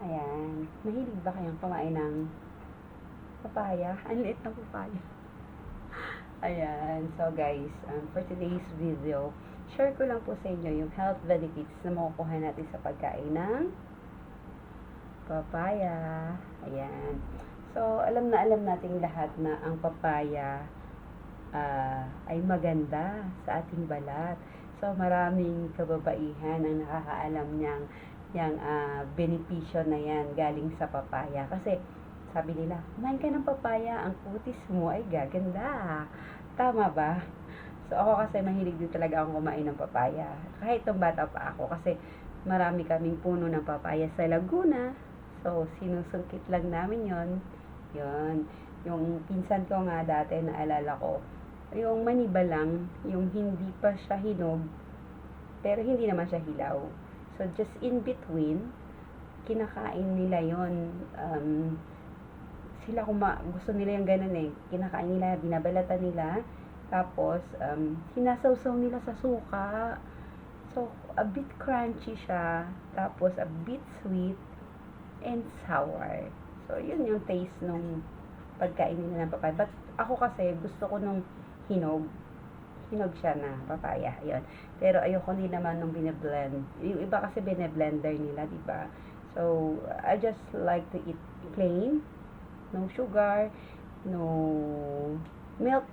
Ayan. Mahilig ba kayong kumain ng papaya? Ang liit ng papaya. Ayan. So guys, for today's video, share ko lang po sa inyo yung health benefits na makukuha natin sa pagkain ng papaya. Ayan. So, alam na alam nating lahat na ang papaya ay maganda sa ating balat. So, maraming kababaihan ang nakakaalam yang benepisyo na yan galing sa papaya. Kasi, sabi nila, kumain ka ng papaya, ang kutis mo ay gaganda. Tama ba? So, ako kasi mahilig din talaga akong kumain ng papaya. Kahit nung bata pa ako, kasi marami kaming puno ng papaya sa Laguna. So, sinusungkit lang namin yon. Yon. Yung pinsan ko nga dati, naalala ko, yung maniba lang, yung hindi pa siya hinog, pero hindi naman siya hilaw. So, just in between, kinakain nila yon. Sila gusto nila yung ganun eh. Kinakain nila, binabalatan nila, tapos, sinasawsaw nila sa suka. So, a bit crunchy siya, tapos a bit sweet, and sour. So, yun yung taste nung pagkain nila ng papaya. But, ako kasi, gusto ko nung hinog. Hinog siya na papaya. Yun. Pero, ayoko din naman nung binablend. Yung iba kasi binablender nila, di ba? So, I just like to eat plain. No sugar, no milk.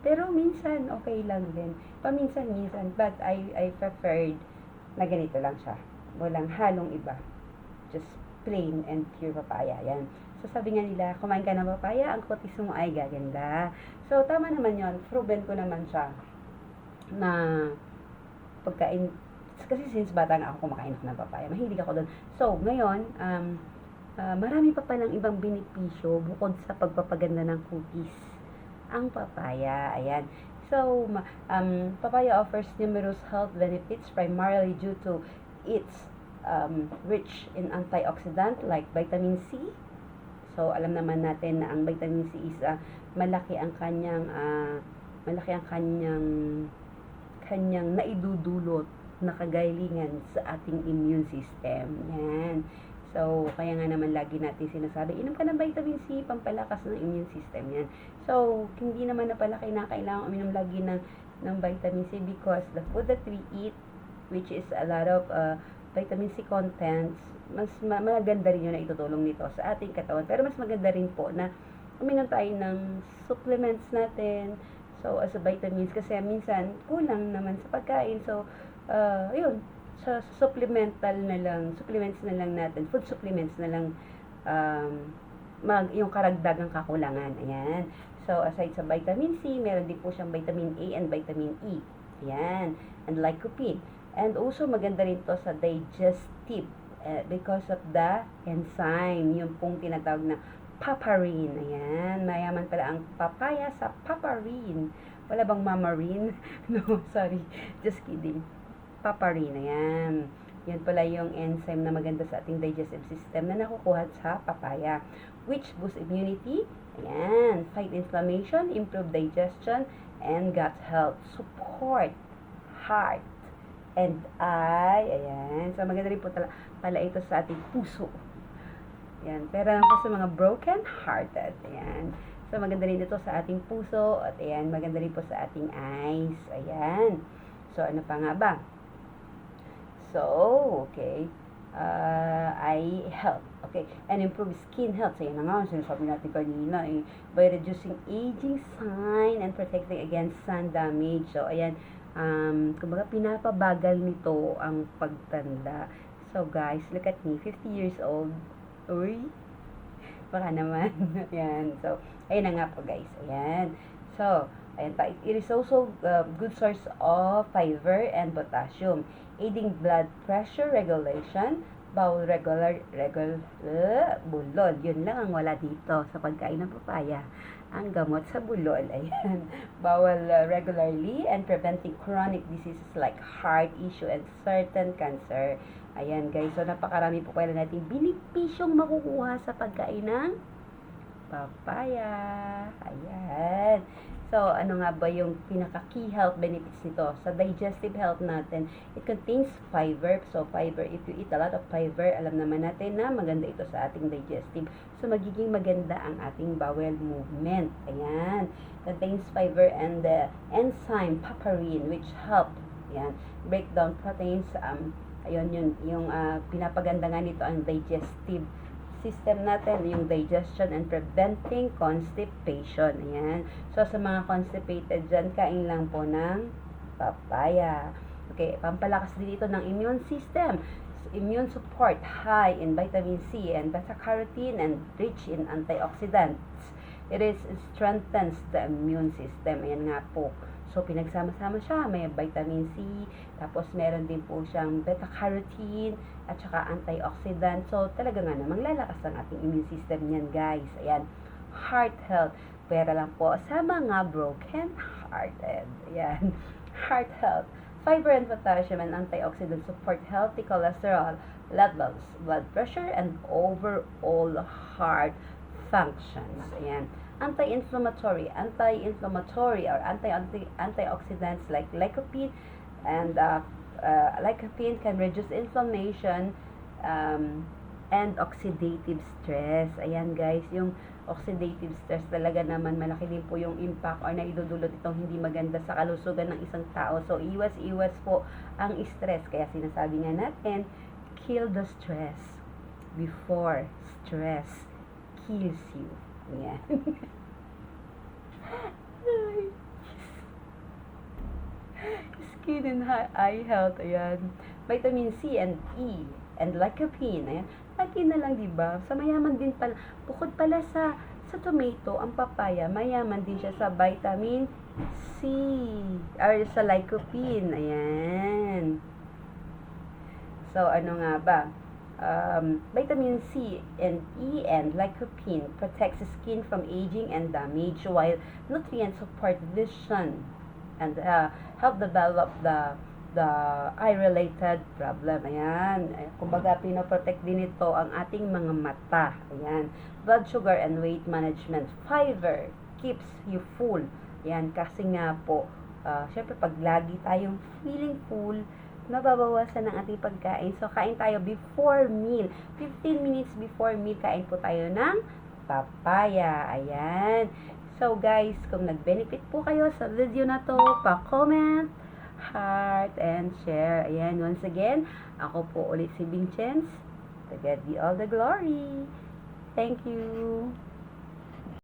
Pero, minsan, okay lang din. Paminsan-minsan. But, I preferred na ganito lang siya. Walang halong iba. Just plain and pure papaya. Yan. So, sabi nga nila, kumain ka ng papaya, ang kutis mo ay gaganda. So, tama naman yon. Proven ko naman siya na pagkain. Kasi since bata nga ako kumakain ako ng papaya, mahilig ako doon. So, ngayon, marami pa palang ibang benepisyo bukod sa pagpapaganda ng kutis. Ang papaya, ayan. So, papaya offers numerous health benefits primarily due to its rich in antioxidant like vitamin C. So, alam naman natin na ang vitamin C is malaki ang kanyang naidudulot na kagalingan sa ating immune system. Yan. So, kaya nga naman lagi natin sinasabi, inom ka ng vitamin C, pampalakas ng immune system yan. So, hindi naman na pala kailangan uminom lagi ng vitamin C because the food that we eat, which is a lot of vitamin C contents, mas maganda rin yun na itutulong nito sa ating katawan. Pero mas maganda rin po na uminom tayo ng supplements natin. So, as a vitamins, kasi minsan, kulang naman sa pagkain. So, yun, sa supplements na lang natin, food supplements na lang, yung karagdagang kakulangan. Ayan. So, aside sa vitamin C, meron din po siyang vitamin A and vitamin E. Ayan. And lycopene. And also, maganda rin to sa digestive because of the enzyme, yung pong tinatawag na paparin. Ayan. Mayaman pala ang papaya sa paparin. Wala bang mamarin? No, sorry. Just kidding. Paparin. Ayan. Yan pala yung enzyme na maganda sa ating digestive system na nakukuha sa papaya, which boosts immunity, ayan, fight inflammation, improve digestion, and gut health, support heart and eye, ayan. So, maganda rin po pala ito sa ating puso. Ayan. Pero naman po sa mga broken-hearted, ayan. So, maganda rin ito sa ating puso, at ayan, maganda rin po sa ating eyes, ayan. So, ano pa nga ba? So, okay. Eye health. Okay. And improve skin health. So, yan na nga. Sinasabi natin kanina by reducing aging sign and protecting against sun damage. So, ayan. Kumbaga, pinapabagal nito ang pagtanda. So, guys, look at me. 50 years old. Uy. Baka naman. Ayan. So, ayan na nga po, guys. Ayan. So, ayan pa. It is also good source of fiber and potassium, aiding blood pressure regulation, bowel bulol. Yun lang ang wala dito sa pagkain ng papaya. Ang gamot sa bulol. Ayan. Bowel regularly and preventing chronic diseases like heart issue and certain cancer. Ayan, guys. So, napakarami po pala natin benepisyong makukuha sa pagkain ng papaya. Ayan. So, ano nga ba yung pinaka-key health benefits nito? Sa digestive health natin, it contains fiber. So, fiber, if you eat a lot of fiber, alam naman natin na maganda ito sa ating digestive. So, magiging maganda ang ating bowel movement. Ayan. Contains fiber and the enzyme papain, which help, ayan, break down proteins. Ayun, yung pinapaganda nga nito ang digestive system natin, yung digestion and preventing constipation. Ayan. So, sa mga constipated dyan, kain lang po ng papaya. Okay, pampalakas din ito ng immune system. Immune support, high in vitamin C and beta-carotene and rich in antioxidants. It strengthens the immune system. Ayan nga po. So, pinagsama-sama siya. May vitamin C, tapos meron din po siyang beta-carotene, at saka antioxidant. So, talaga nga namang lalakas ang ating immune system niyan, guys. Ayan. Heart health. Pwera lang po sa mga broken-hearted. Ayan. Heart health. Fiber and potassium and antioxidants support healthy cholesterol levels, blood pressure, and overall heart functions. Ayan. Anti-inflammatory or antioxidants like lycopene and lycopene can reduce inflammation and oxidative stress. Ayan guys, yung oxidative stress talaga naman malaki din po yung impact or naidudulot itong hindi maganda sa kalusugan ng isang tao. So, iwas po ang stress. Kaya sinasabi nga natin, kill the stress before stress kills you. Ayan. Skin and eye health, ayan. Vitamin C and E and lycopene, ayan. Lagi na lang, diba? Sa mayaman din pala, bukod pala sa tomato, ang papaya, mayaman din siya sa vitamin C or sa lycopene, ayan. So, ano nga ba? Vitamin C and E and lycopene protects the skin from aging and damage, while nutrients support vision and help develop the eye-related problem. Ayan. Kumbaga, pinoprotect din ito ang ating mga mata. Ayan. Blood sugar and weight management. Fiber keeps you full. Ayan. Kasi nga po, syempre, pag lagi tayong feeling full, nababawasan ng ating pagkain. So, kain tayo before meal. 15 minutes before meal, kain po tayo ng papaya. Ayan. So, guys, kung nag-benefit po kayo sa video na to, pa-comment, heart, and share. Ayan, once again, ako po ulit si Vincenz. To God be all the glory. Thank you.